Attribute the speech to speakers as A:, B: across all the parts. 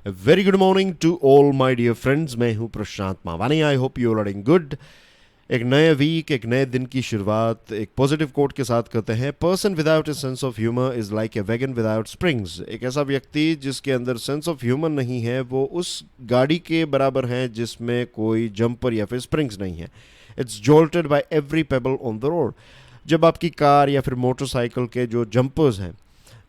A: Very good morning to all my dear friends. मैं हूं Prashant Mavani. I hope you are good. एक नए week, एक नए दिन की शुरुआत एक पॉजिटिव कोट के साथ करते हैं. Person without a sense of humour is like a wagon without springs. एक ऐसा व्यक्ति जिसके अंदर सेंस ऑफ ह्यूमर नहीं है वो उस गाड़ी के बराबर है जिसमें कोई जंपर या फिर स्प्रिंग्स नहीं है. It's jolted by every pebble on the road. जब आपकी कार या फिर मोटरसाइकिल के जो जंपर्स हैं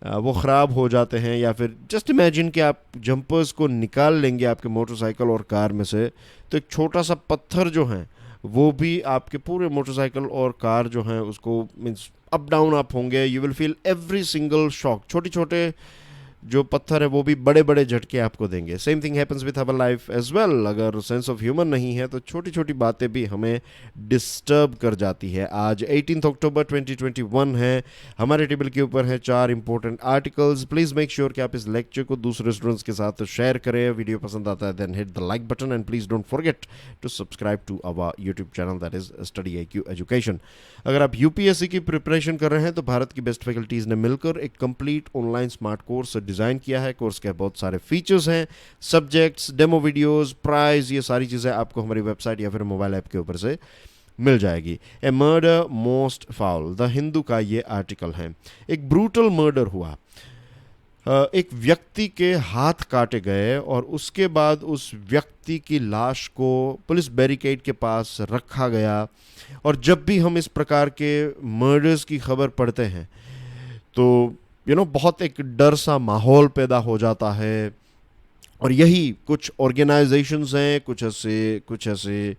A: वो ख़राब हो जाते हैं, या फिर जस्ट इमेजिन कि आप जंपर्स को निकाल लेंगे आपके मोटरसाइकिल और कार में से, तो एक छोटा सा पत्थर जो है वो भी आपके पूरे मोटरसाइकिल और कार जो हैं उसको मीन्स अप डाउन अप होंगे. You will feel every single shock. छोटे छोटे जो पत्थर है वो भी बड़े बड़े झटके आपको देंगे. Same thing happens with our life as well. अगर सेंस ऑफ ह्यूमर नहीं है तो छोटी छोटी बातें भी हमें डिस्टर्ब कर जाती है. आज 18 अक्टूबर 2021 है. हमारे टेबल के ऊपर है 4 important articles. Please make sure कि आप इस लेक्चर को दूसरे स्टूडेंट्स के साथ शेयर करें. वीडियो पसंद आता है then hit the like button and please don't forget to subscribe to our YouTube channel that is Study IQ Education. अगर आप UPSC की प्रिपरेशन कर रहे हैं तो भारत की बेस्ट फैकल्टीज़ ने मिलकर एक complete online smart course design किया है. कोर्स के बहुत सारे फीचर्स हैं, सब्जेक्ट्स, डेमो वीडियोस, प्राइस, ये सारी चीज़ें आपको हमारी वेबसाइट या फिर मोबाइल ऐप के ऊपर से मिल जाएगी. A murder most foul, the Hindu का ये आर्टिकल है. एक ब्रूटल मर्डर हुआ. एक व्यक्ति के हाथ काटे गए और उसके बाद उस व्यक्ति की लाश को पुलिस बैरिकेड के पास रखा गया. और जब भी हम इस प्रकार के मर्डर्स की खबर पढ़ते हैं तो बहुत एक डर सा माहौल पैदा हो जाता है. और यही कुछ ऑर्गेनाइजेशंस हैं, कुछ ऐसे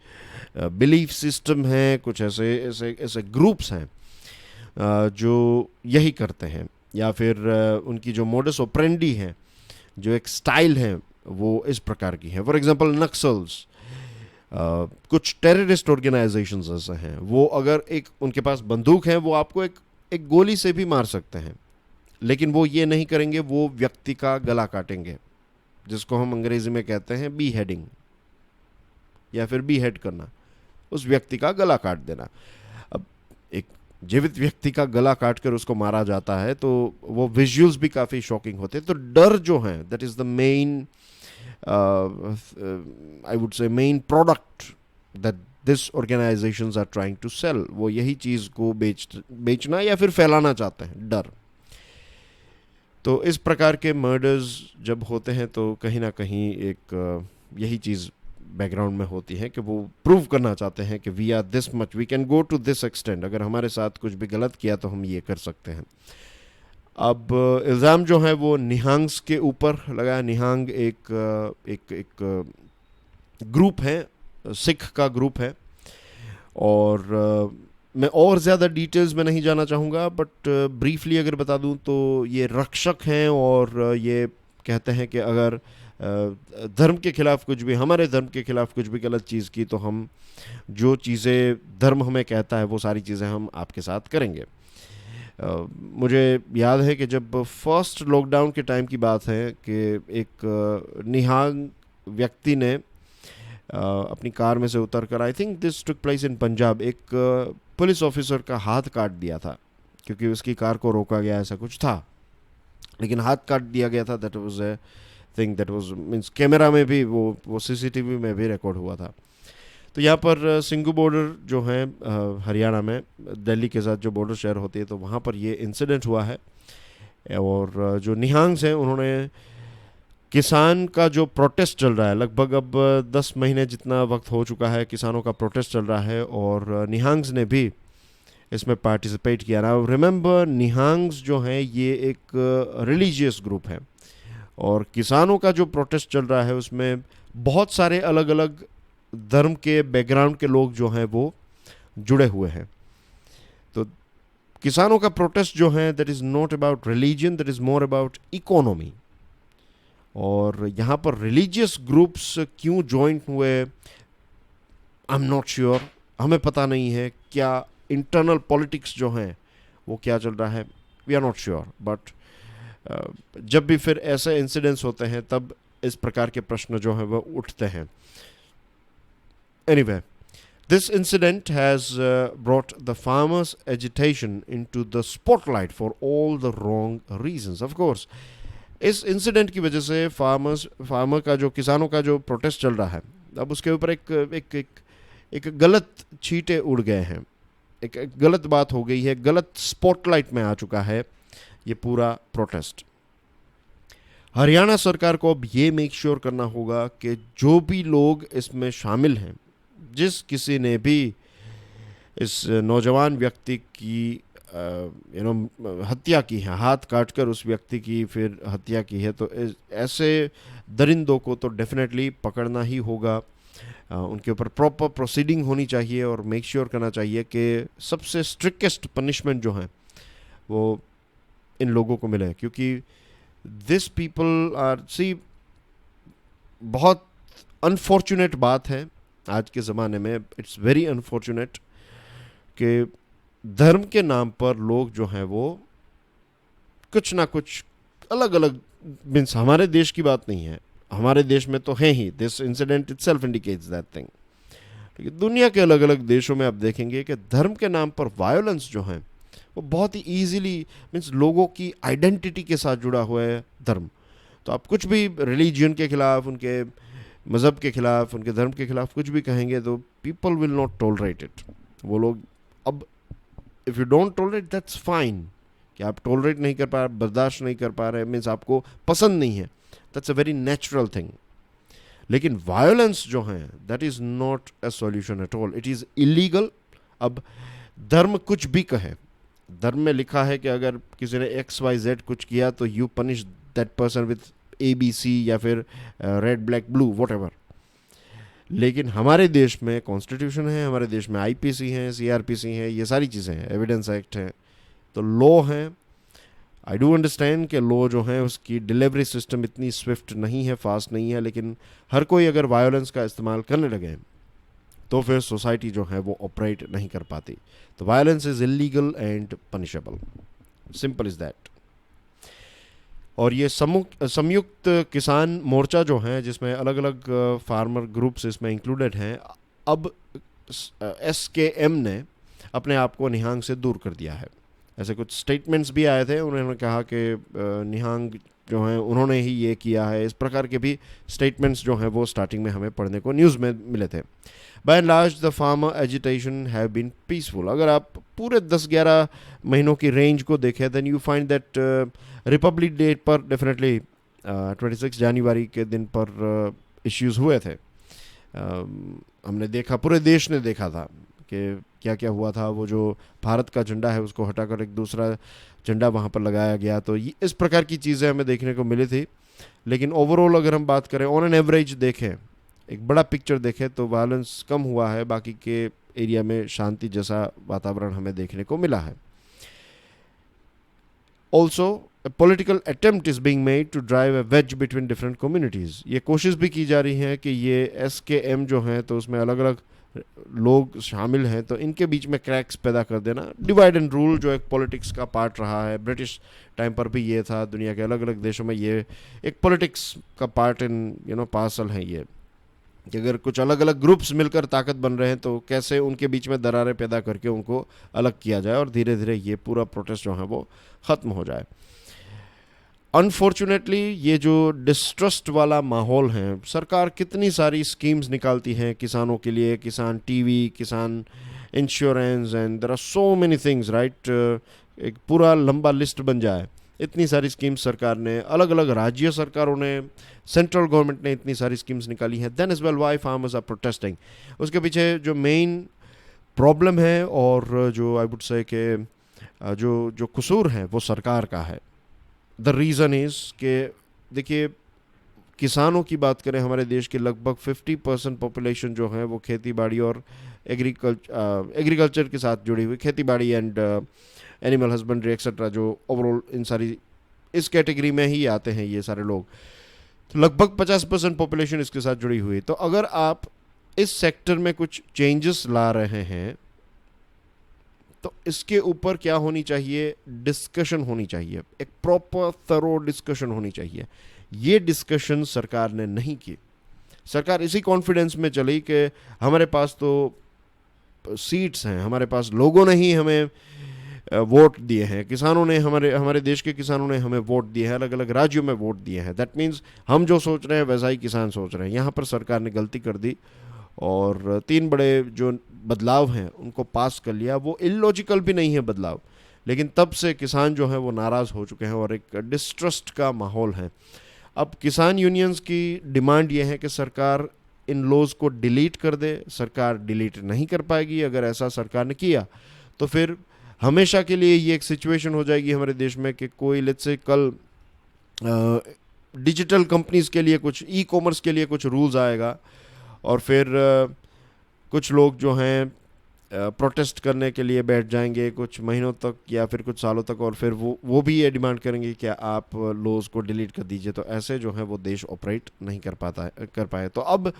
A: बिलीफ सिस्टम हैं, कुछ ऐसे ऐसे ऐसे ग्रुप्स हैं जो यही करते हैं. या फिर उनकी जो मोडस ऑपरेंडी है, जो एक स्टाइल है, वो इस प्रकार की है. फॉर एग्जांपल नक्सल्स, कुछ टेररिस्ट ऑर्गेनाइजेशंस ऐसे हैं, वो अगर उनके पास बंदूक है वो आपको एक गोली से भी मार सकते हैं, लेकिन वो ये नहीं करेंगे. वो व्यक्ति का गला काटेंगे, जिसको हम अंग्रेजी में कहते हैं बी हेडिंग या फिर बी हेड करना. उस व्यक्ति का गला काट देना. अब एक जीवित व्यक्ति का गला काट कर उसको मारा जाता है तो वो विजुअल्स भी काफ़ी शॉकिंग होते हैं. तो डर जो है that is the main I would say main product that this organisations are trying to sell. वो यही चीज़ को बेचना या फिर फैलाना चाहते हैं, डर. तो इस प्रकार के मर्डर्स जब होते हैं तो कहीं ना कहीं एक यही चीज़ बैकग्राउंड में होती है कि वो प्रूव करना चाहते हैं कि we are this much, we can go to this extend. अगर हमारे साथ कुछ भी गलत किया तो हम ये कर सकते हैं. अब इल्ज़ाम जो है वो निहांग्स के ऊपर लगा. निहांग एक ग्रुप है, सिख का ग्रुप है. और मैं और ज़्यादा डिटेल्स में नहीं जाना चाहूँगा, बट ब्रीफली अगर बता दूँ तो ये रक्षक हैं और ये कहते हैं कि अगर धर्म के खिलाफ कुछ भी, हमारे धर्म के खिलाफ कुछ भी गलत चीज़ की तो हम जो चीज़ें धर्म हमें कहता है वो सारी चीज़ें हम आपके साथ करेंगे. मुझे याद है कि जब फर्स्ट लॉकडाउन के टाइम की बात है कि एक निहांग व्यक्ति ने अपनी कार में से उतर कर, I think this took place in Punjab, एक पुलिस ऑफिसर का हाथ काट दिया था क्योंकि उसकी कार को रोका गया, ऐसा कुछ था. लेकिन हाथ काट दिया गया था. That was a thing that was means camera में भी वो CCTV में भी रिकॉर्ड हुआ था. तो यहाँ पर सिंगू बॉर्डर जो है हरियाणा में, दिल्ली के साथ जो बॉर्डर शहर होती है, तो वहाँ पर ये इंसिडेंट हुआ है. और जो निहांग्स हैं उन्होंने किसान का जो प्रोटेस्ट चल रहा है, लगभग अब 10 महीने जितना वक्त हो चुका है किसानों का प्रोटेस्ट चल रहा है, और निहांग्स ने भी इसमें पार्टिसिपेट किया. ना रिमेंबर, निहांग्स जो हैं ये एक रिलीजियस ग्रुप है और किसानों का जो प्रोटेस्ट चल रहा है उसमें बहुत सारे अलग अलग धर्म के बैकग्राउंड के लोग जो हैं वो जुड़े हुए हैं. तो किसानों का प्रोटेस्ट जो है that is not about religion, that is more about economy. और यहाँ पर रिलीजियस ग्रुप्स क्यों ज्वाइन हुए, आई एम नॉट श्योर. हमें पता नहीं है क्या इंटरनल पॉलिटिक्स जो हैं वो क्या चल रहा है, we are not sure. But जब भी फिर ऐसे इंसिडेंट्स होते हैं तब इस प्रकार के प्रश्न जो हैं वो उठते हैं. Anyway, this incident has brought the farmers' agitation into the spotlight for all the wrong reasons. Of course, इस इंसिडेंट की वजह से फार्मर का जो किसानों का जो प्रोटेस्ट चल रहा है, अब उसके ऊपर एक गलत छींटे उड़ गए हैं, एक गलत बात हो गई है, गलत स्पॉटलाइट में आ चुका है ये पूरा प्रोटेस्ट। हरियाणा सरकार को अब ये मेक श्योर करना होगा कि जो भी लोग इसमें शामिल हैं, जिस किसी ने भी इस नौजवान व्यक्ति की हत्या की है, हाथ काटकर उस व्यक्ति की फिर हत्या की है, तो ऐसे दरिंदों को तो डेफिनेटली पकड़ना ही होगा। उनके ऊपर प्रॉपर प्रोसीडिंग होनी चाहिए और मेक श्योर करना चाहिए कि सबसे स्ट्रिक्टेस्ट पनिशमेंट जो है वो इन लोगों को मिले, क्योंकि दिस पीपल आर बहुत अनफॉर्चुनेट बात है आज के ज़माने में। इट्स वेरी अनफॉर्चुनेट कि धर्म के नाम पर लोग जो हैं वो कुछ ना कुछ अलग अलग, मीन्स हमारे देश की बात नहीं है, हमारे देश में तो है ही, this incident itself indicates that thing. लेकिन दुनिया के अलग अलग देशों में आप देखेंगे कि धर्म के नाम पर वायोलेंस जो है वो बहुत ही ईजिली, मीन्स लोगों की आइडेंटिटी के साथ जुड़ा हुआ है धर्म। तो आप कुछ भी रिलीजन के खिलाफ, उनके मज़हब के खिलाफ, उनके धर्म के खिलाफ कुछ भी कहेंगे तो people will not tolerate it. वो लोग, अब if you don't tolerate that's fine, कि आप टॉलरेट नहीं कर पा रहे, बर्दाश्त नहीं कर पा रहे, मीन्स आपको पसंद नहीं है, that's a very natural thing. लेकिन वायोलेंस जो है that is not a solution at all, it is illegal. अब धर्म कुछ भी कहे, धर्म में लिखा है कि अगर किसी ने XYZ कुछ किया तो you punish that person with ABC या फिर red black blue what ever. लेकिन हमारे देश में कॉन्स्टिट्यूशन है, हमारे देश में IPC हैं, CRPC हैं, ये सारी चीज़ें हैं, एविडेंस एक्ट है, तो लॉ है। आई डू अंडरस्टैंड कि लॉ जो है उसकी डिलीवरी सिस्टम इतनी स्विफ्ट नहीं है, फास्ट नहीं है, लेकिन हर कोई अगर वायोलेंस का इस्तेमाल करने लगे तो फिर सोसाइटी जो है वो ऑपरेट नहीं कर पाती। तो violence is illegal and punishable, simple is that. और ये संयुक्त किसान मोर्चा जो है, जिसमें अलग अलग फार्मर ग्रुप्स इसमें इंक्लूडेड हैं, अब SKM ने अपने आप को निहंग से दूर कर दिया है। ऐसे कुछ स्टेटमेंट्स भी आए थे, उन्होंने कहा कि निहंग जो हैं उन्होंने ही ये किया है, इस प्रकार के भी स्टेटमेंट्स जो हैं वो स्टार्टिंग में हमें पढ़ने को न्यूज़ में मिले थे। By and large the farmer agitation have been peaceful. अगर आप पूरे 10-11 महीनों की रेंज को देखें then you find that Republic Day पर डेफिनेटली 26 जनवरी के दिन पर इश्यूज़ हुए थे। हमने देखा, पूरे देश ने देखा था कि क्या क्या हुआ था। वो जो भारत का झंडा है उसको हटाकर एक दूसरा झंडा वहाँ पर लगाया गया, तो इस प्रकार की चीज़ें हमें देखने को मिली थी। लेकिन ओवरऑल अगर हम बात करें, ऑन एन एवरेज देखें, एक बड़ा पिक्चर देखें, तो वायलेंस कम हुआ है, बाकी के एरिया में शांति जैसा वातावरण हमें देखने को मिला है। Also a political attempt is being made to drive a wedge between different communities। ये कोशिश भी की जा रही है कि ये SKM जो है तो उसमें अलग अलग लोग शामिल हैं, तो इनके बीच में क्रैक्स पैदा कर देना। डिवाइड एंड रूल जो एक पॉलिटिक्स का पार्ट रहा है, ब्रिटिश टाइम पर भी ये था, दुनिया के अलग अलग देशों में ये एक पॉलिटिक्स का पार्ट इन पार्सल है ये, कि अगर कुछ अलग अलग ग्रुप्स मिलकर ताकत बन रहे हैं तो कैसे उनके बीच में दरारें पैदा करके उनको अलग किया जाए और धीरे धीरे ये पूरा प्रोटेस्ट जो है वो ख़त्म हो जाए। अनफॉर्चुनेटली ये जो डिस्ट्रस्ट वाला माहौल है, सरकार कितनी सारी स्कीम्स निकालती हैं किसानों के लिए, Kisan TV, Kisan insurance, and there are so many things, right. एक पूरा लंबा लिस्ट बन जाए, इतनी सारी स्कीम्स सरकार ने, अलग अलग राज्य सरकारों ने, सेंट्रल गवर्नमेंट ने इतनी सारी स्कीम्स निकाली हैं। Then as well why farmers are protesting. उसके पीछे जो मेन प्रॉब्लम है और जो आई वुड से कि जो कसूर है वो सरकार का है। द रीज़न इज़ कि देखिए, किसानों की बात करें, हमारे देश के लगभग 50% पॉपुलेशन जो है वो खेती बाड़ी और एग्रीकल्चर के साथ जुड़ी हुई, खेती बाड़ी एंड एनिमल हस्बेंड्री एक्सेट्रा, जो ओवरऑल इन सारी इस कैटेगरी में ही आते हैं ये सारे लोग। तो लगभग 50% पॉपुलेशन इसके साथ जुड़ी हुई। तो अगर आप इस सेक्टर में कुछ चेंजेस ला रहे हैं तो इसके ऊपर क्या होनी चाहिए, डिस्कशन होनी चाहिए, एक प्रॉपर थरो डिस्कशन होनी चाहिए। ये डिस्कशन सरकार ने नहीं की। सरकार इसी कॉन्फिडेंस में चली कि हमारे पास तो सीट्स हैं, हमारे पास लोगों ने ही हमें वोट दिए हैं, किसानों ने, हमारे हमारे देश के किसानों ने हमें वोट दिए हैं, अलग अलग राज्यों में वोट दिए हैं। दैट मीन्स हम जो सोच रहे हैं वैसा ही किसान सोच रहे हैं। यहाँ पर सरकार ने गलती कर दी और 3 बड़े जो बदलाव हैं उनको पास कर लिया। वो इलॉजिकल भी नहीं है बदलाव, लेकिन तब से किसान जो है वो नाराज़ हो चुके हैं और एक डिस्ट्रस्ट का माहौल है। अब किसान यूनियंस की डिमांड ये है कि सरकार इन लॉज को डिलीट कर दे। सरकार डिलीट नहीं कर पाएगी। अगर ऐसा सरकार ने किया तो फिर हमेशा के लिए ये एक सिचुएशन हो जाएगी हमारे देश में कि कोई लेट्स से कल डिजिटल कंपनीज के लिए कुछ, ई कॉमर्स के लिए कुछ रूल्स आएगा और फिर कुछ लोग जो हैं प्रोटेस्ट करने के लिए बैठ जाएंगे कुछ महीनों तक या फिर कुछ सालों तक, और फिर वो भी ये डिमांड करेंगे कि आप लॉज को डिलीट कर दीजिए। तो ऐसे जो है वो देश ऑपरेट नहीं कर पाए। तो अब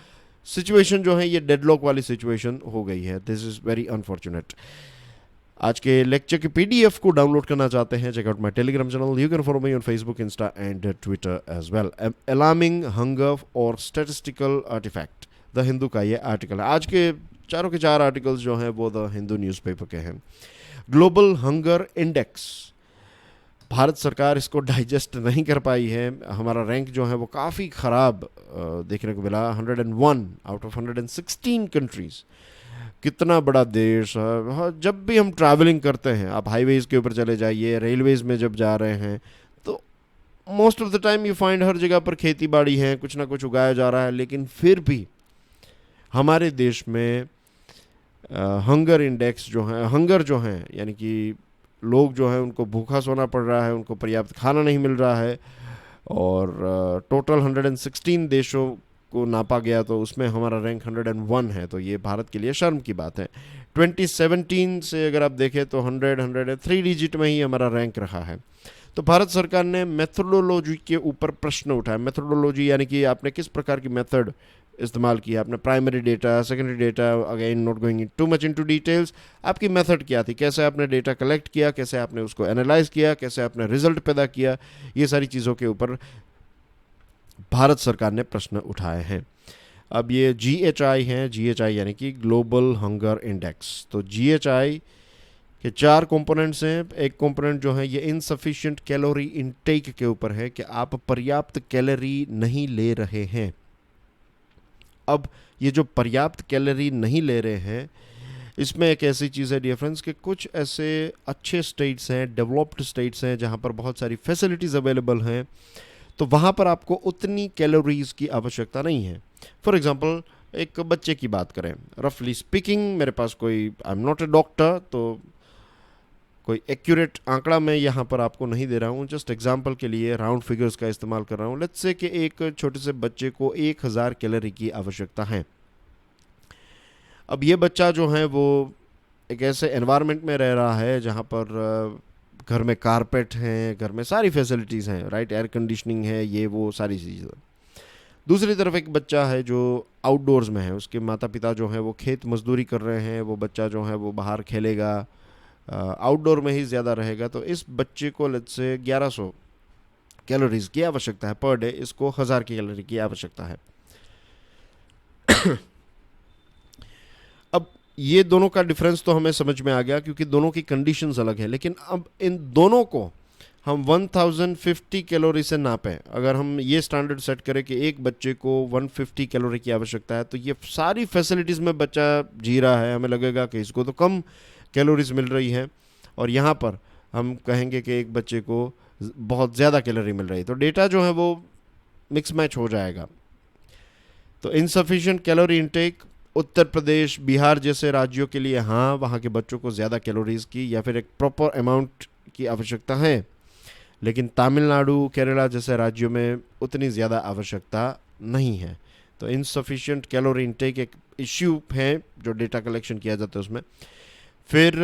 A: सिचुएशन जो है ये डेडलॉक वाली सिचुएशन हो गई है। This is very unfortunate. आज के लेक्चर की पीडीएफ को डाउनलोड करना चाहते हैं, check out my Telegram channel. You can follow me on Facebook, Insta and Twitter as well. Alarming hunger और स्टैटिस्टिकल आर्टिफैक्ट, द हिंदू का ये आर्टिकल है। आज के चारों के चार आर्टिकल्स जो हैं वो द हिंदू न्यूज़पेपर के हैं। ग्लोबल हंगर इंडेक्स, भारत सरकार इसको डाइजेस्ट नहीं कर पाई है। हमारा रैंक जो है वो काफ़ी ख़राब देखने को मिला, 101 आउट ऑफ 116 कंट्रीज़। कितना बड़ा देश है। हाँ, जब भी हम ट्रैवलिंग करते हैं, आप हाईवेज़ के ऊपर चले जाइए, रेलवेज़ में जब जा रहे हैं, तो most of the time you find her जगह पर खेती बाड़ी है, कुछ ना कुछ उगाया जा रहा है। लेकिन फिर भी हमारे देश में हंगर इंडेक्स जो है, हंगर जो है यानी कि लोग जो हैं उनको भूखा सोना पड़ रहा है, उनको पर्याप्त खाना नहीं मिल रहा है। और टोटल 116 देशों को नापा गया तो उसमें हमारा रैंक 101 है। तो ये भारत के लिए शर्म की बात है। 2017 से अगर आप देखें तो 103 डिजिट में ही हमारा रैंक रहा है। तो भारत सरकार ने मेथोडोलॉजी के ऊपर प्रश्न उठाया। मेथोडोलॉजी यानी कि आपने किस प्रकार की मेथड इस्तेमाल किया, आपने primary data, secondary data, again not going too much into details, आपकी मेथड क्या थी, कैसे आपने डेटा कलेक्ट किया, कैसे आपने उसको एनालाइज किया, कैसे आपने रिजल्ट पैदा किया, ये सारी चीज़ों के ऊपर भारत सरकार ने प्रश्न उठाए हैं। अब ये GHI हैं, GHI यानी कि ग्लोबल हंगर इंडेक्स। तो GHI के 4 कंपोनेंट्स हैं। एक कंपोनेंट जो है ये इनसफिशिएंट कैलोरी इनटेक के ऊपर है कि आप पर्याप्त कैलोरी नहीं ले रहे हैं। अब ये जो पर्याप्त कैलोरी नहीं ले रहे हैं, इसमें एक ऐसी चीज़ है डियर फ्रेंड्स कि कुछ ऐसे अच्छे स्टेट्स हैं, डेवलप्ड स्टेट्स हैं जहाँ पर बहुत सारी फैसिलिटीज़ अवेलेबल हैं, तो वहाँ पर आपको उतनी कैलोरीज़ की आवश्यकता नहीं है। फॉर एग्ज़ाम्पल एक बच्चे की बात करें, रफली स्पीकिंग, मेरे पास कोई, I am not a doctor, तो कोई एक्यूरेट आंकड़ा मैं यहाँ पर आपको नहीं दे रहा हूँ, जस्ट एग्जांपल के लिए राउंड फिगर्स का इस्तेमाल कर रहा हूँ। लेट्स से कि एक छोटे से बच्चे को 1000 कैलोरी की आवश्यकता है। अब ये बच्चा जो है वो एक ऐसे एनवायरनमेंट में रह रहा है जहाँ पर घर में कारपेट हैं, घर में सारी फैसिलिटीज़ हैं, राइट, एयर कंडीशनिंग है, ये वो सारी चीज़ें। दूसरी तरफ एक बच्चा है जो आउटडोर्स में है, उसके माता पिता जो हैं वो खेत मजदूरी कर रहे हैं, वो बच्चा जो है वो बाहर खेलेगा, आउटडोर में ही ज़्यादा रहेगा। तो इस बच्चे को लेट्स से 1100 कैलोरीज की आवश्यकता है पर डे, इसको 1000 की कैलोरी की आवश्यकता है। अब ये दोनों का डिफरेंस तो हमें समझ में आ गया क्योंकि दोनों की कंडीशंस अलग है। लेकिन अब इन दोनों को हम 1050 कैलोरी से नापें, अगर हम ये स्टैंडर्ड सेट करें कि एक बच्चे को 150 कैलोरी की आवश्यकता है, तो ये सारी फैसिलिटीज़ में बच्चा जी रहा है, हमें लगेगा कि इसको तो कम कैलोरीज मिल रही हैं, और यहाँ पर हम कहेंगे कि एक बच्चे को बहुत ज़्यादा कैलोरी मिल रही है, तो डेटा जो है वो मिक्स मैच हो जाएगा। तो insufficient calorie intake Uttar Pradesh, Bihar जैसे राज्यों के लिए हाँ, वहाँ के बच्चों को ज़्यादा कैलोरीज की या फिर एक प्रॉपर अमाउंट की आवश्यकता है, लेकिन तमिलनाडु, केरला जैसे राज्यों में उतनी ज़्यादा आवश्यकता नहीं है। तो इनसफिशिएंट कैलोरी इनटेक एक इश्यू है जो डेटा कलेक्शन किया जाता है उसमें। फिर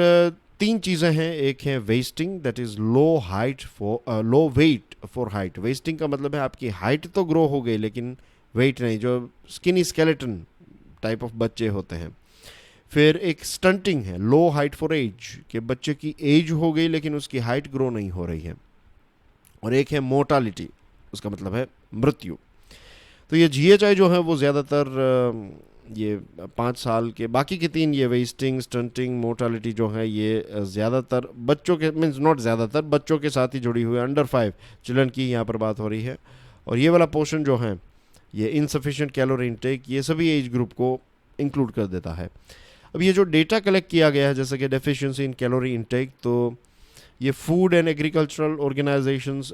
A: 3 चीज़ें हैं, एक है wasting, that is low weight for height. Wasting का मतलब है आपकी हाइट तो ग्रो हो गई लेकिन वेट नहीं, जो स्किनी स्केलेटन टाइप ऑफ बच्चे होते हैं। फिर एक स्टंटिंग है, लो हाइट फॉर एज, कि बच्चे की एज हो गई लेकिन उसकी हाइट ग्रो नहीं हो रही है। और एक है मोर्टालिटी, उसका मतलब है मृत्यु। तो ये GHI जो है वो ज़्यादातर ये 5 साल के, बाकी के 3 ये वेस्टिंग, स्टंटिंग, मोर्टालिटी जो है ये ज़्यादातर बच्चों के, मीन्स नॉट ज़्यादातर, बच्चों के साथ ही जुड़ी हुई है। अंडर 5 चिल्ड्रन की यहाँ पर बात हो रही है। और ये वाला पोर्शन जो है ये इनसफिशिएंट कैलोरी इनटेक, ये सभी एज ग्रुप को इंक्लूड कर देता है। अब ये जो डेटा कलेक्ट किया गया है जैसे कि डेफिशिएंसी इन कैलोरी इनटेक, तो ये food and agricultural organisations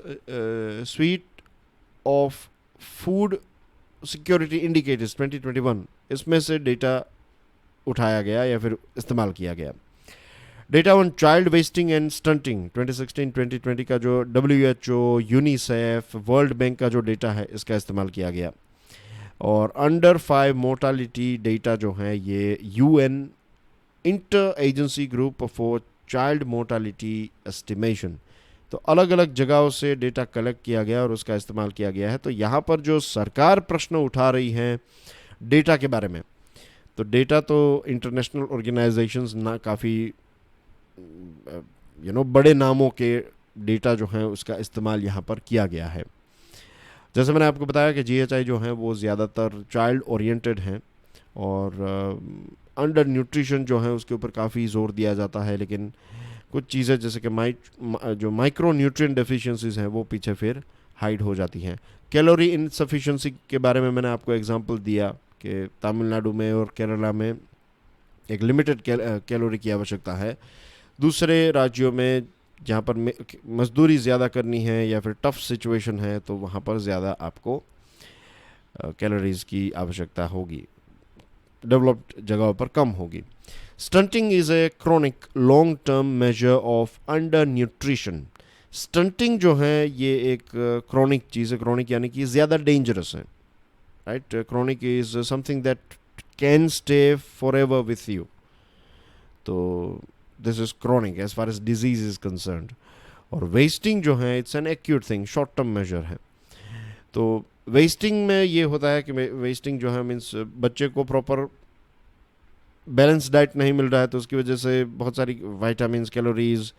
A: sweet of food security indicators 2021, इसमें से डेटा उठाया गया या फिर इस्तेमाल किया गया। Data on child wasting and stunting 2016-2020 का जो WHO, यूनिसेफ, वर्ल्ड बैंक का जो डेटा है इसका इस्तेमाल किया गया। और अंडर 5 मोर्टालिटी डेटा जो है ये UN inter agency group for child mortality estimation, तो अलग अलग जगहों से डेटा कलेक्ट किया गया और उसका इस्तेमाल किया गया है। तो यहाँ पर जो सरकार प्रश्न उठा रही है डेटा के बारे में, तो डेटा तो इंटरनेशनल ऑर्गेनाइजेशंस ना काफ़ी बड़े नामों के डेटा जो है उसका इस्तेमाल यहाँ पर किया गया है। जैसे मैंने आपको बताया कि GHI जो है वो ज़्यादातर चाइल्ड ओरिएंटेड हैं और अंडर न्यूट्रिशन जो है उसके ऊपर काफ़ी जोर दिया जाता है, लेकिन कुछ चीज़ें जैसे कि जो माइक्रो न्यूट्रिएंट डेफिशिएंसीज हैं वो पीछे फिर हाइड हो जाती हैं। कैलोरी इनसफिशिएंसी के बारे में मैंने आपको एग्जांपल दिया कि तमिलनाडु में और केरला में एक लिमिटेड कैलोरी की आवश्यकता है, दूसरे राज्यों में जहाँ पर मजदूरी ज़्यादा करनी है या फिर टफ सिचुएशन है तो वहाँ पर ज़्यादा आपको कैलोरीज़ की आवश्यकता होगी, डेवलप्ड जगहों पर कम होगी। Stunting is a chronic long term measure of under nutrition. Stunting जो है ये एक क्रोनिक चीज़ है, क्रोनिक यानी कि ज़्यादा डेंजरस है, right. Chronic is something that can stay forever with you, तो this is chronic as far as disease is concerned. और वेस्टिंग जो है it's an acute thing, short term measure है। तो वेस्टिंग में ये होता है कि वेस्टिंग जो है मीन्स बच्चे को प्रॉपर बैलेंस डाइट नहीं मिल रहा है, तो उसकी वजह से बहुत सारी वाइटामिन्स, कैलोरीज,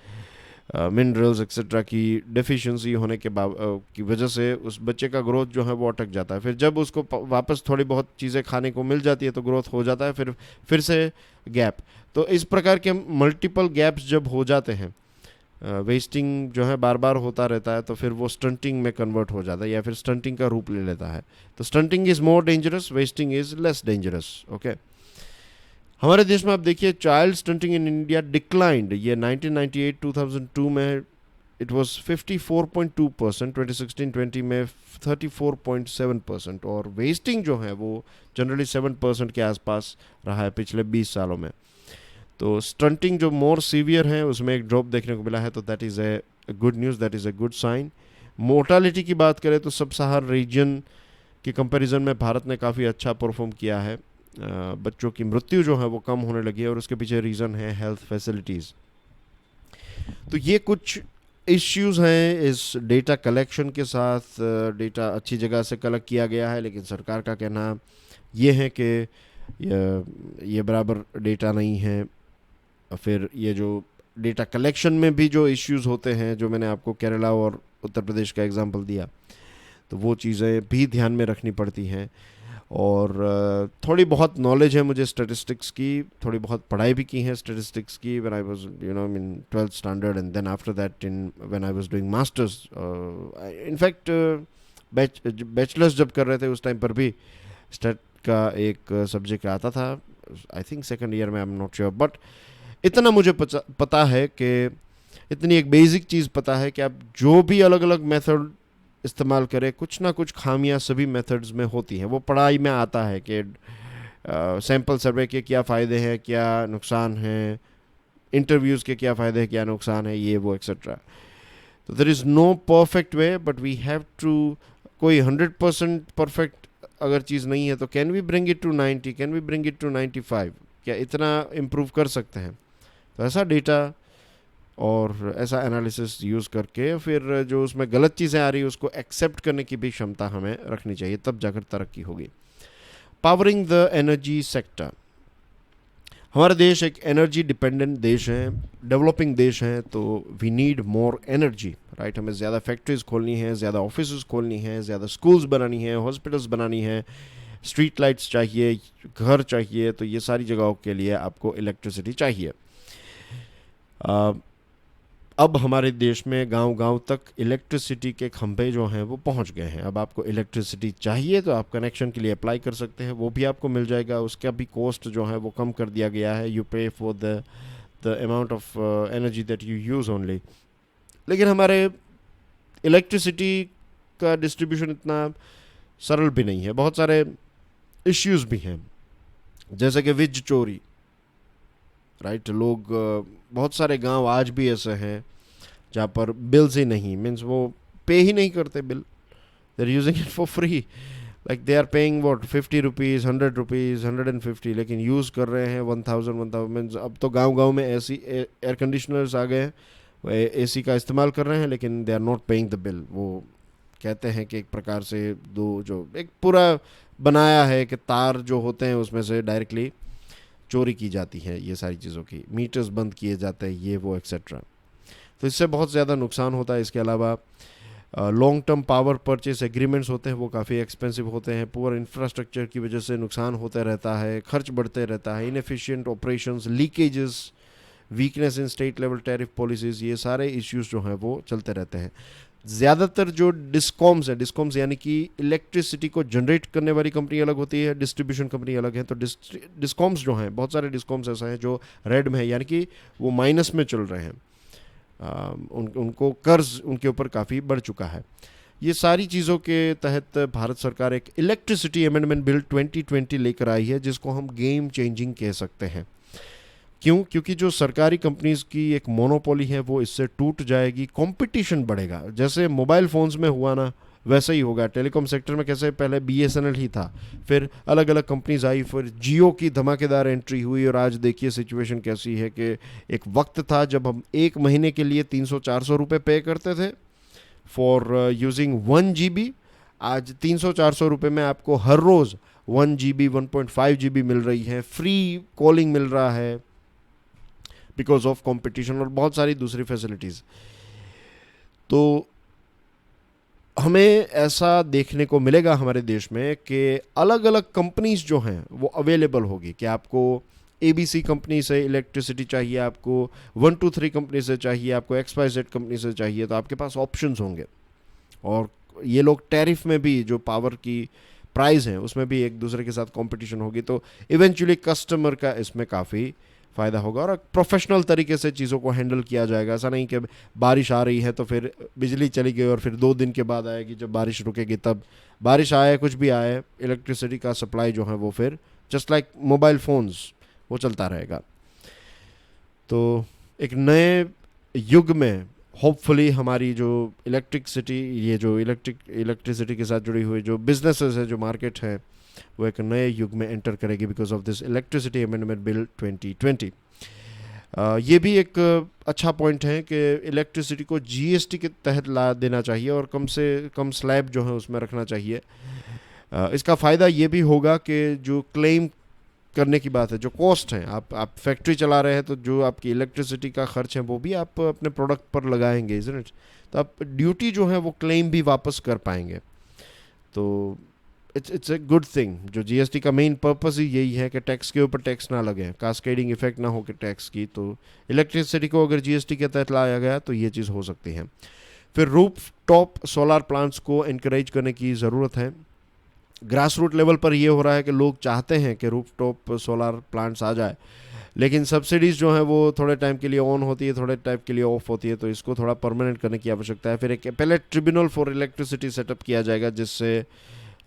A: मिनरल्स एक्सेट्रा की डेफिशिएंसी होने के की वजह से उस बच्चे का ग्रोथ जो है वो अटक जाता है। फिर जब उसको वापस थोड़ी बहुत चीज़ें खाने को मिल जाती है तो ग्रोथ हो जाता है, फिर से गैप। तो इस प्रकार के मल्टीपल गैप्स जब हो जाते हैं, वेस्टिंग जो है बार बार होता रहता है, तो फिर वो स्टंटिंग में कन्वर्ट हो जाता है या फिर स्टंटिंग का रूप ले लेता है। तो stunting is more dangerous, wasting is less dangerous. Okay, हमारे देश में आप देखिए child stunting in India declined. ये 1998-2002 में इट वाज 54.2%, 2016-20 में 34.7%, और वेस्टिंग जो है वो जनरली 7% के आसपास रहा है पिछले 20 सालों में। तो स्टंटिंग जो मोर सीवियर है उसमें एक ड्रॉप देखने को मिला है, तो that is a good news, that is a good sign. Mortality की बात करें तो सब सहारा रीजन के कंपैरिजन में भारत ने काफ़ी अच्छा परफॉर्म किया है। बच्चों की मृत्यु जो है वो कम होने लगी है और उसके पीछे रीज़न है हेल्थ फैसिलिटीज़। तो ये कुछ इश्यूज हैं इस डेटा कलेक्शन के साथ। डेटा अच्छी जगह से कलेक्ट किया गया है, लेकिन सरकार का कहना ये है कि ये बराबर डेटा नहीं है। फिर ये जो डेटा कलेक्शन में भी जो इश्यूज होते हैं, जो मैंने आपको केरला और उत्तर प्रदेश का एग्जांपल दिया, तो वो चीज़ें भी ध्यान में रखनी पड़ती हैं। और थोड़ी बहुत नॉलेज है मुझे स्टैटिस्टिक्स की, थोड़ी बहुत पढ़ाई भी की है स्टैटिस्टिक्स की when I was in 12th standard, and then after that when I was doing masters. In fact bachelors जब कर रहे थे उस टाइम पर भी स्टैट का एक सब्जेक्ट आता था, आई थिंक सेकंड ईयर में, I am not sure, but इतना मुझे पता है कि इतनी एक बेसिक चीज़ पता है कि आप जो भी अलग अलग मेथड इस्तेमाल करें, कुछ ना कुछ खामियां सभी मेथड्स में होती हैं। वो पढ़ाई में आता है कि सैंपल सर्वे के क्या फ़ायदे हैं, क्या नुकसान हैं, इंटरव्यूज़ के क्या फ़ायदे हैं, क्या नुकसान है, ये वो एक्सेट्रा। तो there is no perfect way, but we have to, कोई 100% परफेक्ट अगर चीज़ नहीं है तो can we bring it to 90, can we bring it to 95, क्या इतना इम्प्रूव कर सकते हैं? तो ऐसा डेटा और ऐसा एनालिसिस यूज़ करके फिर जो उसमें गलत चीज़ें आ रही है उसको एक्सेप्ट करने की भी क्षमता हमें रखनी चाहिए, तब जाकर तरक्की होगी। Powering the energy sector. हमारा देश एक एनर्जी डिपेंडेंट देश है, डेवलपिंग देश है, तो we need more energy, right. हमें ज़्यादा फैक्ट्रीज खोलनी है, ज़्यादा ऑफिस खोलनी है, ज़्यादा स्कूल्स बनानी है, हॉस्पिटल्स बनानी है, स्ट्रीट लाइट्स चाहिए, घर चाहिए, तो ये सारी जगहों के लिए आपको इलेक्ट्रिसिटी चाहिए। अब हमारे देश में गांव-गांव तक इलेक्ट्रिसिटी के खंभे जो हैं वो पहुंच गए हैं। अब आपको इलेक्ट्रिसिटी चाहिए तो आप कनेक्शन के लिए अप्लाई कर सकते हैं, वो भी आपको मिल जाएगा। उसका भी कॉस्ट जो है वो कम कर दिया गया है, यू पे for the amount of energy that you use only. लेकिन हमारे इलेक्ट्रिसिटी का डिस्ट्रीब्यूशन इतना सरल भी नहीं है, बहुत सारे इश्यूज भी हैं, जैसे कि वीज चोरी, राइट। लोग बहुत सारे गांव आज भी ऐसे हैं जहाँ पर बिल्स ही नहीं, मीन्स वो पे ही नहीं करते bill, they are using it for free, like they are paying what 50 rupees, 100 rupees, 150, लेकिन यूज़ कर रहे हैं 1000 मीन्स अब तो गांव गांव में ऐसी एयर कंडीशनर्स आ गए हैं, वो एसी का इस्तेमाल कर रहे हैं, लेकिन they are not paying the bill. वो कहते हैं कि एक प्रकार से जो एक पूरा बनाया है कि तार जो होते हैं उसमें से डायरेक्टली चोरी की जाती है, ये सारी चीज़ों की मीटर्स बंद किए जाते हैं, ये वो एक्सेट्रा। तो इससे बहुत ज़्यादा नुकसान होता है। इसके अलावा long term power purchase agreements होते हैं, वो काफ़ी एक्सपेंसिव होते हैं। पुअर इंफ्रास्ट्रक्चर की वजह से नुकसान होता रहता है, खर्च बढ़ते रहता है, inefficient operations, leakages, weakness in state level tariff policies, ये सारे इश्यूज जो हैं वो चलते रहते हैं। ज़्यादातर जो डिस्कॉम्स है, डिस्कॉम्स यानी कि इलेक्ट्रिसिटी को जनरेट करने वाली कंपनी अलग होती है, डिस्ट्रीब्यूशन कंपनी अलग है। तो डिस्कॉम्स जो हैं, बहुत सारे डिस्कॉम्स ऐसा हैं जो रेड में है, यानी कि वो माइनस में चल रहे हैं। उनको कर्ज उनके ऊपर काफ़ी बढ़ चुका है। ये सारी चीज़ों के तहत भारत सरकार एक इलेक्ट्रिसिटी अमेंडमेंट बिल 2020 लेकर आई है, जिसको हम गेम चेंजिंग कह सकते हैं। क्यों? क्योंकि जो सरकारी कंपनीज की एक मोनोपोली है वो इससे टूट जाएगी, कंपटीशन बढ़ेगा। जैसे मोबाइल फ़ोन्स में हुआ ना, वैसा ही होगा। टेलीकॉम सेक्टर में कैसे पहले बीएसएनएल ही था, फिर अलग अलग कंपनीज आई, फिर जियो की धमाकेदार एंट्री हुई, और आज देखिए सिचुएशन कैसी है कि एक वक्त था जब हम एक महीने के लिए 300-400 रुपये पे करते थे फॉर यूजिंग 1 GB। आज 300-400 रुपये में आपको हर रोज़ 1 GB 1.5 GB मिल रही है, फ्री कॉलिंग मिल रहा है बिकॉज ऑफ कंपटीशन, और बहुत सारी दूसरी फैसिलिटीज़। तो हमें ऐसा देखने को मिलेगा हमारे देश में कि अलग अलग कंपनीज जो हैं वो अवेलेबल होगी, कि आपको ABC कंपनी से इलेक्ट्रिसिटी चाहिए, आपको 123 कंपनी से चाहिए, आपको XYZ कंपनी से चाहिए, तो आपके पास ऑप्शंस होंगे। और ये लोग टैरिफ में भी, जो पावर की प्राइस हैं उसमें भी एक दूसरे के साथ कंपटीशन होगी, तो इवेंचुअली कस्टमर का इसमें काफ़ी फ़ायदा होगा और प्रोफेशनल तरीके से चीज़ों को हैंडल किया जाएगा। ऐसा नहीं कि बारिश आ रही है तो फिर बिजली चली गई और फिर 2 दिन के बाद आएगी, जब बारिश रुकेगी तब। बारिश आए, कुछ भी आए, इलेक्ट्रिसिटी का सप्लाई जो है वो फिर जस्ट लाइक मोबाइल फ़ोन्स वो चलता रहेगा। तो एक नए युग में होपफुली हमारी जो इलेक्ट्रिसिटी, ये जो इलेक्ट्रिसिटी के साथ जुड़ी हुई जो बिजनेसेस है, जो मार्केट है, वो एक नए युग में एंटर करेगी because of this electricity amendment bill 2020। ये भी एक अच्छा पॉइंट है कि इलेक्ट्रिसिटी को जीएसटी के तहत ला देना चाहिए और कम से कम स्लैब जो है उसमें रखना चाहिए। इसका फ़ायदा ये भी होगा कि जो क्लेम करने की बात है, जो कॉस्ट है, आप फैक्ट्री चला रहे हैं तो जो आपकी इलेक्ट्रिसिटी का खर्च है वो भी आप अपने प्रोडक्ट पर लगाएंगे, इज़न्ट इट? तो आप ड्यूटी जो है वो क्लेम भी वापस कर पाएंगे। तो इट्स ए गुड थिंग। जो जीएसटी का मेन पर्पस ही यही है कि टैक्स के ऊपर टैक्स ना लगे, कास्केडिंग इफेक्ट ना हो कि टैक्स की। तो इलेक्ट्रिसिटी को अगर जीएसटी के तहत लाया गया तो ये चीज़ हो सकती है। फिर रूफ टॉप सोलार प्लांट्स को इनकरेज करने की ज़रूरत है। ग्रास रूट लेवल पर ये हो रहा है कि लोग चाहते हैं कि रूफ टॉप सोलार प्लांट्स आ जाए, लेकिन सब्सिडीज़ जो है वो थोड़े टाइम के लिए ऑन होती है, थोड़े टाइम के लिए ऑफ होती है, तो इसको थोड़ा परमानेंट करने की आवश्यकता है। फिर एक appellate tribunal for electricity setup किया जाएगा, जिससे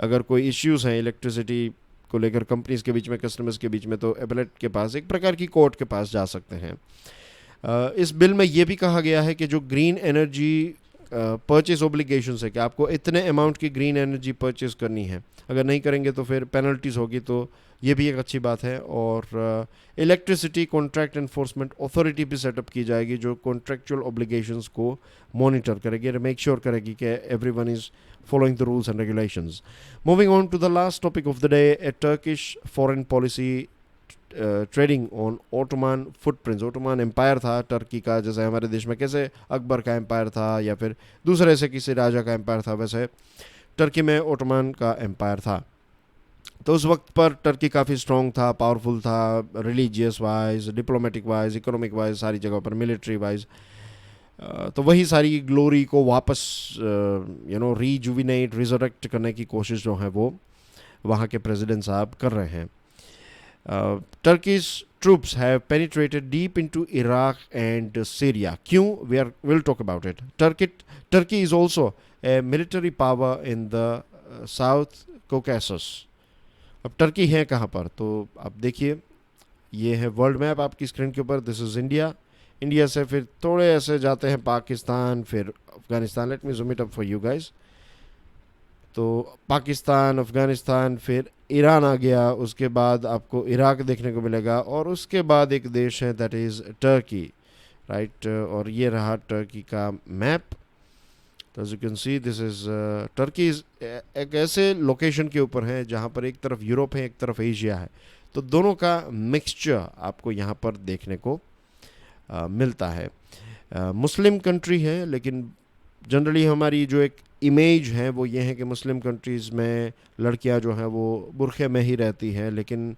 A: अगर कोई इश्यूज़ हैं इलेक्ट्रिसिटी को लेकर कंपनीज के बीच में, कस्टमर्स के बीच में, तो एपेलेट के पास, एक प्रकार की कोर्ट के पास जा सकते हैं। इस बिल में ये भी कहा गया है कि जो ग्रीन एनर्जी परचेस ऑब्लिगेशंस है कि आपको इतने अमाउंट की ग्रीन एनर्जी परचेस करनी है, अगर नहीं करेंगे तो फिर पेनल्टीज़ होगी, तो ये भी एक अच्छी बात है। और इलेक्ट्रिसिटी कॉन्ट्रैक्ट एनफोर्समेंट अथॉरिटी भी सेटअप की जाएगी, जो कॉन्ट्रैक्चुअल ऑब्लिगेशंस को मॉनिटर करेगी और मेक श्योर करेगी कि everyone is following the rules and regulations. Moving on to the last topic of the day, a Turkish foreign policy trading on Ottoman footprints. Ottoman empire था Turkey का, जैसे हमारे देश में कैसे अकबर का एम्पायर था या फिर दूसरे से किसी राजा का एम्पायर था, वैसे टर्की में ओटोमान का एम्पायर था। तो उस वक्त पर टर्की काफ़ी स्ट्रॉन्ग था, पावरफुल था, religious wise, diplomatic wise, economic wise, सारी जगहों पर, मिलिट्री वाइज। तो वही सारी ग्लोरी को वापस रीजुविनेट, रिजरेक्ट करने की कोशिश जो है वो वहाँ के प्रेसिडेंट साहब कर रहे हैं। Turkey's troops have penetrated deep into Iraq and Syria. क्यों? We'll talk about it. Turkey is also a military power in the South Caucasus. अब टर्की है कहाँ पर? तो आप देखिए, ये है वर्ल्ड मैप आपकी स्क्रीन के ऊपर। This is India. इंडिया से फिर थोड़े ऐसे जाते हैं पाकिस्तान, फिर Afghanistan. Let me zoom it up for you guys. तो पाकिस्तान, अफगानिस्तान, फिर ईरान आ गया, उसके बाद आपको इराक देखने को मिलेगा, और उसके बाद एक देश है दैट इज़ टर्की, राइट। और ये रहा टर्की का मैप। तो as you can see this is Turkey is एक ऐसे लोकेशन के ऊपर है जहाँ पर एक तरफ यूरोप है, एक तरफ एशिया है। तो दोनों का मिक्सचर आपको यहाँ पर देखने को मिलता है। मुस्लिम कंट्री है, लेकिन जनरली हमारी जो एक इमेज है वो ये है कि मुस्लिम कंट्रीज़ में लड़कियां जो हैं वो बुरखे में ही रहती हैं। लेकिन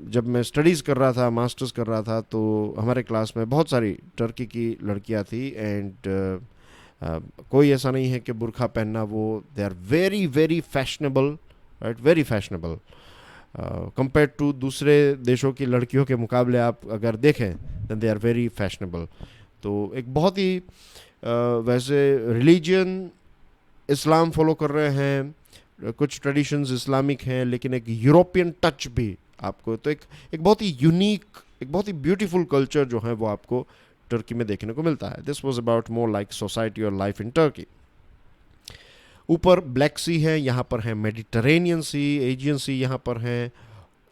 A: जब मैं स्टडीज़ कर रहा था, मास्टर्स कर रहा था, तो हमारे क्लास में बहुत सारी टर्की की लड़कियां थी। एंड कोई ऐसा नहीं है कि बुरखा पहनना, वो they are very very fashionable, right, very fashionable compare to दूसरे देशों की लड़कियों के मुकाबले आप अगर देखें than they are very fashionable. तो एक बहुत ही वैसे रिलीजन इस्लाम फॉलो कर रहे हैं, कुछ ट्रेडिशंस इस्लामिक हैं, लेकिन एक यूरोपियन टच भी आपको, तो एक बहुत ही यूनिक, एक बहुत ही ब्यूटीफुल कल्चर जो है वो आपको टर्की में देखने को मिलता है। This was about more like society और लाइफ इन टर्की। ऊपर ब्लैक सी है, यहाँ पर है मेडिटरेनियन सी, एजियन सी यहाँ पर है।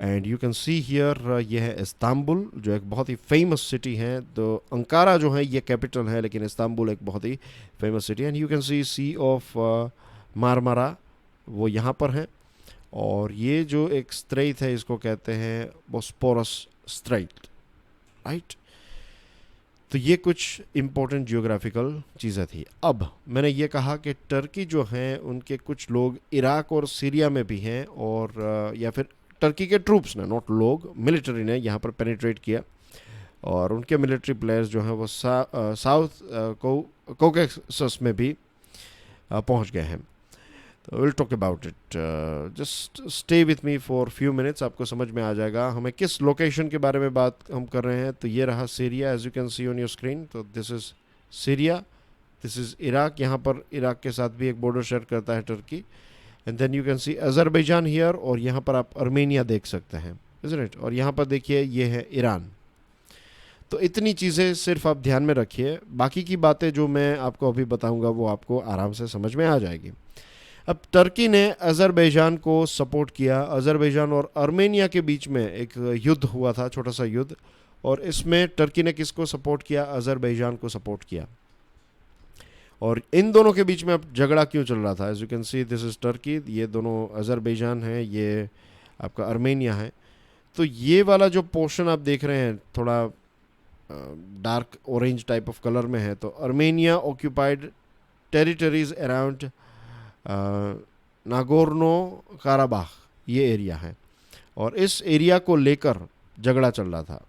A: And you can see here ये है इस्तांबुल, जो एक बहुत ही फेमस सिटी है। तो अंकारा जो है ये कैपिटल है, लेकिन इस्तांबुल एक बहुत ही फेमस सिटी है। And you can see of Marmara, वो यहाँ पर है। और ये जो एक स्ट्रेट है इसको कहते हैं बोस्पोरस स्ट्रेट, राइट। तो ये कुछ इम्पोर्टेंट जियोग्राफिकल चीज़ें थी। अब मैंने ये कहा कि टर्की जो हैं उनके कुछ लोग इराक और सीरिया में भी हैं, और या फिर टर्की के ट्रूप्स ने, नॉट लोग, मिलिट्री ने यहाँ पर पेनिट्रेट किया, और उनके मिलिट्री प्लेयर्स जो हैं वो साउथ कॉकेसस में भी पहुँच गए हैं। तो will talk about it, just stay with me for few minutes, आपको समझ में आ जाएगा हमें किस लोकेशन के बारे में बात हम कर रहे हैं। तो ये रहा Syria, as you can see on your screen. तो this is Syria, this is Iraq. यहाँ पर इराक के साथ भी एक बॉर्डर शेयर करता है Turkey. And then you can see Azerbaijan here, और यहाँ पर आप अर्मेनिया देख सकते हैं, इज़न्ट इट। और यहाँ पर देखिए ये है ईरान। तो इतनी चीज़ें सिर्फ आप ध्यान में रखिए, बाकी की बातें जो मैं आपको अभी बताऊँगा वो आपको आराम से समझ में आ जाएगी। अब टर्की ने अजरबैजान को सपोर्ट किया। अजरबैजान और अर्मेनिया के बीच में एक युद्ध हुआ था, छोटा सा युद्ध, और इसमें टर्की ने किसको सपोर्ट किया? अजरबैजान को सपोर्ट किया। और इन दोनों के बीच में अब झगड़ा क्यों चल रहा था? As you can see this is Turkey, ये दोनों अजरबैजान है, ये आपका अर्मेनिया है। तो ये वाला जो पोर्शन आप देख रहे हैं थोड़ा dark orange type of colour में है, तो Armenia occupied territories around Nagorno Karabakh, ये एरिया है। और इस एरिया को लेकर झगड़ा चल रहा था।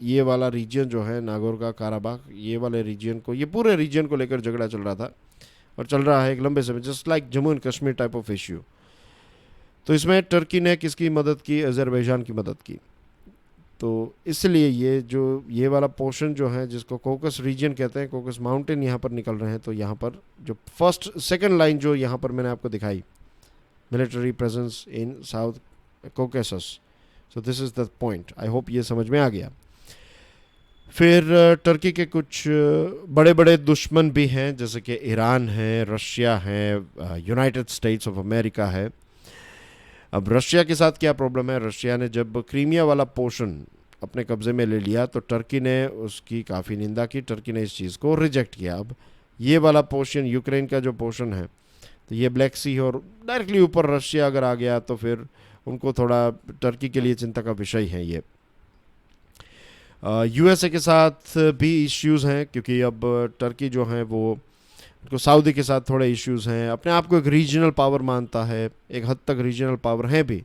A: ये वाला रीजन जो है नागोर का काराबाख, ये वाले रीजन को, ये पूरे रीजन को लेकर झगड़ा चल रहा था, और चल रहा है एक लंबे समय, just like Jammu and Kashmir type of issue. तो इसमें टर्की ने किसकी मदद की? अजरबैजान की मदद की। तो इसलिए ये वाला पोर्शन जो है, जिसको कोकस रीजन कहते हैं, कोकस माउंटेन यहाँ पर निकल रहे हैं। तो यहाँ पर जो फर्स्ट सेकंड लाइन जो यहाँ पर मैंने आपको दिखाई, military presence in South Caucasus, so this is the point. I hope ये समझ में आ गया। फिर टर्की के कुछ बड़े बड़े दुश्मन भी हैं, जैसे कि ईरान है, रशिया है, यूनाइटेड स्टेट्स ऑफ अमेरिका है। अब रशिया के साथ क्या प्रॉब्लम है? रशिया ने जब क्रीमिया वाला पोर्शन अपने कब्ज़े में ले लिया तो टर्की ने उसकी काफ़ी निंदा की, टर्की ने इस चीज़ को रिजेक्ट किया। अब ये वाला पोर्शन, यूक्रेन का जो पोर्शन है, तो ये ब्लैक सी है, और डायरेक्टली ऊपर रशिया अगर आ गया तो फिर उनको थोड़ा टर्की के लिए चिंता का विषय है ये। यूएसए के साथ भी इश्यूज़ हैं, क्योंकि अब टर्की जो है वो उनको सऊदी के साथ थोड़े इश्यूज़ हैं, अपने आप को एक रीजनल पावर मानता है, एक हद तक रीजनल पावर है भी।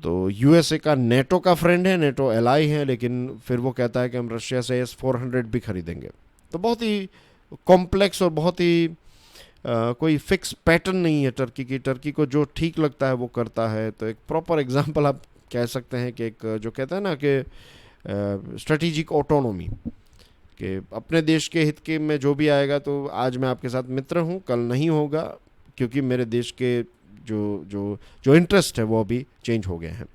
A: तो यूएसए का नेटो का फ्रेंड है, नेटो एलाई है, लेकिन फिर वो कहता है कि हम रशिया से S-400 भी खरीदेंगे। तो बहुत ही कॉम्प्लेक्स और बहुत ही कोई फिक्स पैटर्न नहीं है टर्की की। टर्की को जो ठीक लगता है वो करता है। तो एक प्रॉपर एग्जांपल आप कह सकते हैं कि एक जो कहता है ना कि स्ट्रेटेजिक ऑटोनोमी, कि अपने देश के हित के में जो भी आएगा, तो आज मैं आपके साथ मित्र हूँ, कल नहीं होगा, क्योंकि मेरे देश के जो जो जो इंटरेस्ट है वो अभी चेंज हो गए हैं।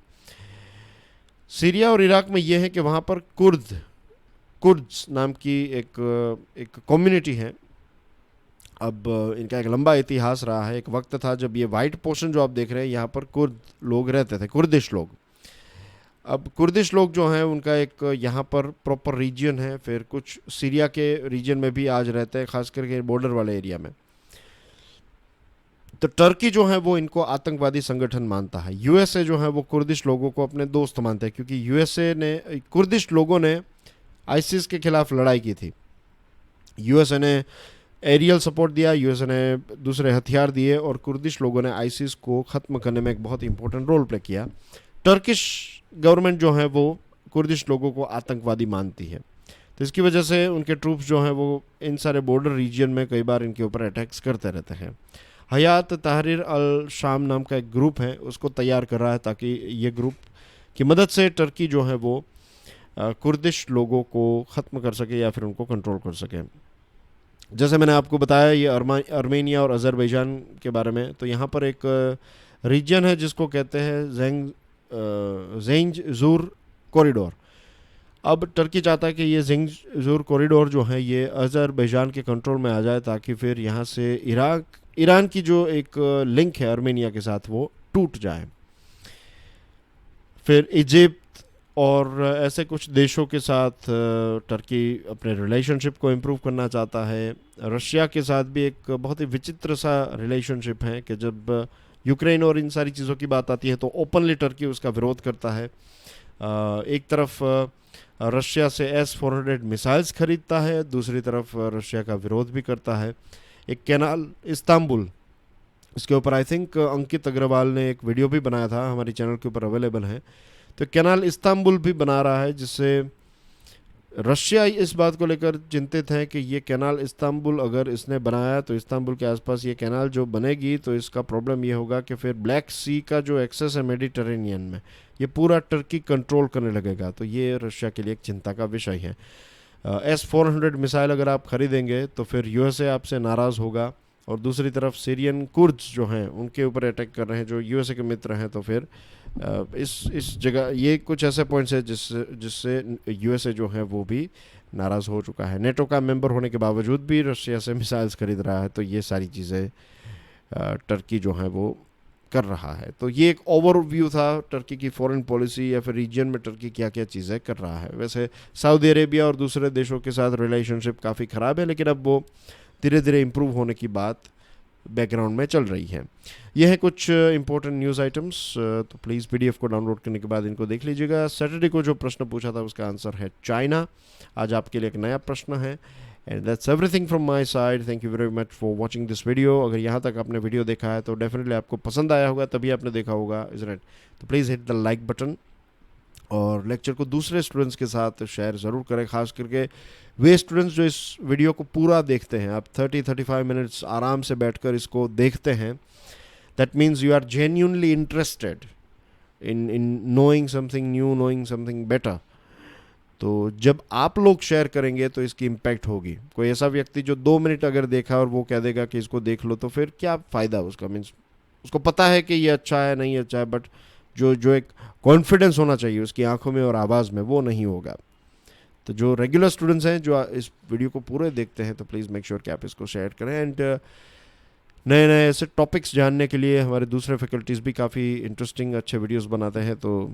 A: सीरिया और इराक में ये है कि वहाँ पर कुर्द्स नाम की एक कम्युनिटी है। अब इनका एक लंबा इतिहास रहा है। एक वक्त था जब ये वाइट पोर्शन जो आप देख रहे हैं यहाँ पर कुर्द लोग रहते थे, कुर्दिश लोग। अब कुर्दिश लोग जो हैं उनका एक यहाँ पर प्रॉपर रीजन है, फिर कुछ सीरिया के रीजन में भी आज रहते हैं, खास करके बॉर्डर वाले एरिया में। तो टर्की जो है वो इनको आतंकवादी संगठन मानता है। यूएसए जो है वो कुर्दिश लोगों को अपने दोस्त मानते हैं, क्योंकि यूएसए ने, कुर्दिश लोगों ने आईसिस के खिलाफ लड़ाई की थी। यूएसए ने एरियल सपोर्ट दिया, यूएसए ने दूसरे हथियार दिए, और कुर्दिश लोगों ने आईसिस को ख़त्म करने में एक बहुत इंपॉर्टेंट रोल प्ले किया। टर्किश गवर्नमेंट जो है वो कुर्दिश लोगों को आतंकवादी मानती है, तो इसकी वजह से उनके ट्रूप्स जो हैं वो इन सारे बॉर्डर रीजन में कई बार इनके ऊपर अटैक्स करते रहते हैं। हयात तहरीर अल शाम नाम का एक ग्रुप है, उसको तैयार कर रहा है, ताकि ये ग्रुप की मदद से टर्की जो है वो कुर्दिश लोगों को ख़त्म कर सके या फिर उनको कंट्रोल कर सके। जैसे मैंने आपको बताया ये अर्मेनिया और अज़रबैजान के बारे में, तो यहाँ पर एक रीजन है जिसको कहते हैं ज़ेंजूर कॉरिडोर। अब टर्की चाहता है कि ये ज़ेंजूर कॉरिडोर जो है ये अज़रबैजान के कंट्रोल में आ जाए, ताकि फिर यहाँ से ईरान की जो एक लिंक है अर्मेनिया के साथ वो टूट जाए। फिर इजिप्ट और ऐसे कुछ देशों के साथ टर्की अपने रिलेशनशिप को इम्प्रूव करना चाहता है। रशिया के साथ भी एक बहुत ही विचित्र सा रिलेशनशिप है कि जब यूक्रेन और इन सारी चीज़ों की बात आती है तो ओपनली टर्की उसका विरोध करता है। एक तरफ रशिया से S-400 मिसाइल्स खरीदता है, दूसरी तरफ रशिया का विरोध भी करता है। एक कैनाल इस्तांबुल, इसके ऊपर आई थिंक अंकित अग्रवाल ने एक वीडियो भी बनाया था, हमारे चैनल के ऊपर अवेलेबल है। तो कैनाल इस्तांबुल भी बना रहा है, जिससे रशिया इस बात को लेकर चिंतित है कि ये कैनाल इस्तांबुल अगर इसने बनाया तो इस्तांबुल के आसपास ये कैनाल जो बनेगी तो इसका प्रॉब्लम ये होगा कि फिर ब्लैक सी का जो एक्सेस है मेडिटेरेनियन में, ये पूरा टर्की कंट्रोल करने लगेगा। तो ये रशिया के लिए एक चिंता का विषय है। S-400 मिसाइल अगर आप खरीदेंगे तो फिर यूएसए आपसे नाराज़ होगा, और दूसरी तरफ सीरियन कुर्द्स जो हैं उनके ऊपर अटैक कर रहे हैं जो यूएसए के मित्र हैं। तो फिर इस जगह ये कुछ ऐसे पॉइंट्स है जिससे यूएसए जो है वो भी नाराज़ हो चुका है। नेटो का मेंबर होने के बावजूद भी रशिया से मिसाइल्स खरीद रहा है। तो ये सारी चीज़ें टर्की जो है वो कर रहा है। तो ये एक ओवरव्यू था टर्की की फॉरेन पॉलिसी या फिर रीजन में टर्की क्या क्या चीज़ें कर रहा है। वैसे सऊदी अरेबिया और दूसरे देशों के साथ रिलेशनशिप काफ़ी ख़राब है, लेकिन अब वो धीरे धीरे इम्प्रूव होने की बात बैकग्राउंड में चल रही है। यह है कुछ इंपॉर्टेंट न्यूज़ आइटम्स। तो प्लीज़ PDF को डाउनलोड करने के बाद इनको देख लीजिएगा। सैटरडे को जो प्रश्न पूछा था उसका आंसर है चाइना। आज आपके लिए एक नया प्रश्न है। And that's everything from my side. Thank you very much for watching this video. अगर यहाँ तक आपने वीडियो देखा है तो डेफिनेटली आपको पसंद आया होगा, तभी आपने देखा होगा, इज राइट। तो please hit the like button, और लेक्चर को दूसरे स्टूडेंट्स के साथ शेयर ज़रूर करें, खास करके वे स्टूडेंट्स जो इस वीडियो को पूरा देखते हैं। आप 30-35 मिनट्स आराम से बैठकर इसको देखते हैं। That means you are genuinely interested in knowing something new, knowing something better. तो जब आप लोग शेयर करेंगे तो इसकी इम्पैक्ट होगी। कोई ऐसा व्यक्ति जो 2 मिनट अगर देखा और वो कह देगा कि इसको देख लो, तो फिर क्या फ़ायदा उसका। मीन्स उसको पता है कि ये अच्छा है नहीं अच्छा है, बट जो एक कॉन्फिडेंस होना चाहिए उसकी आंखों में और आवाज़ में, वो नहीं होगा। तो जो रेगुलर स्टूडेंट्स हैं जो इस वीडियो को पूरे देखते हैं, तो प्लीज़ मेक श्योर कि आप इसको शेयर करें। एंड नए नए ऐसे टॉपिक्स जानने के लिए हमारे दूसरे फैकल्टीज़ भी काफ़ी इंटरेस्टिंग अच्छे वीडियोस बनाते हैं। तो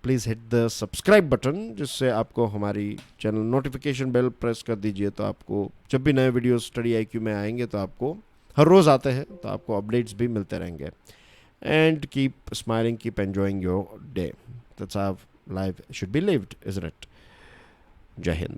A: please hit the subscribe button, जिससे आपको हमारी चैनल नोटिफिकेशन बेल प्रेस कर दीजिए। तो आपको जब भी नए वीडियोस स्टडी IQ में आएंगे तो आपको हर रोज़ आते हैं, तो आपको अपडेट्स भी मिलते रहेंगे। And keep smiling, keep enjoying your day. That's how life should be lived, isn't it? Jai Hind.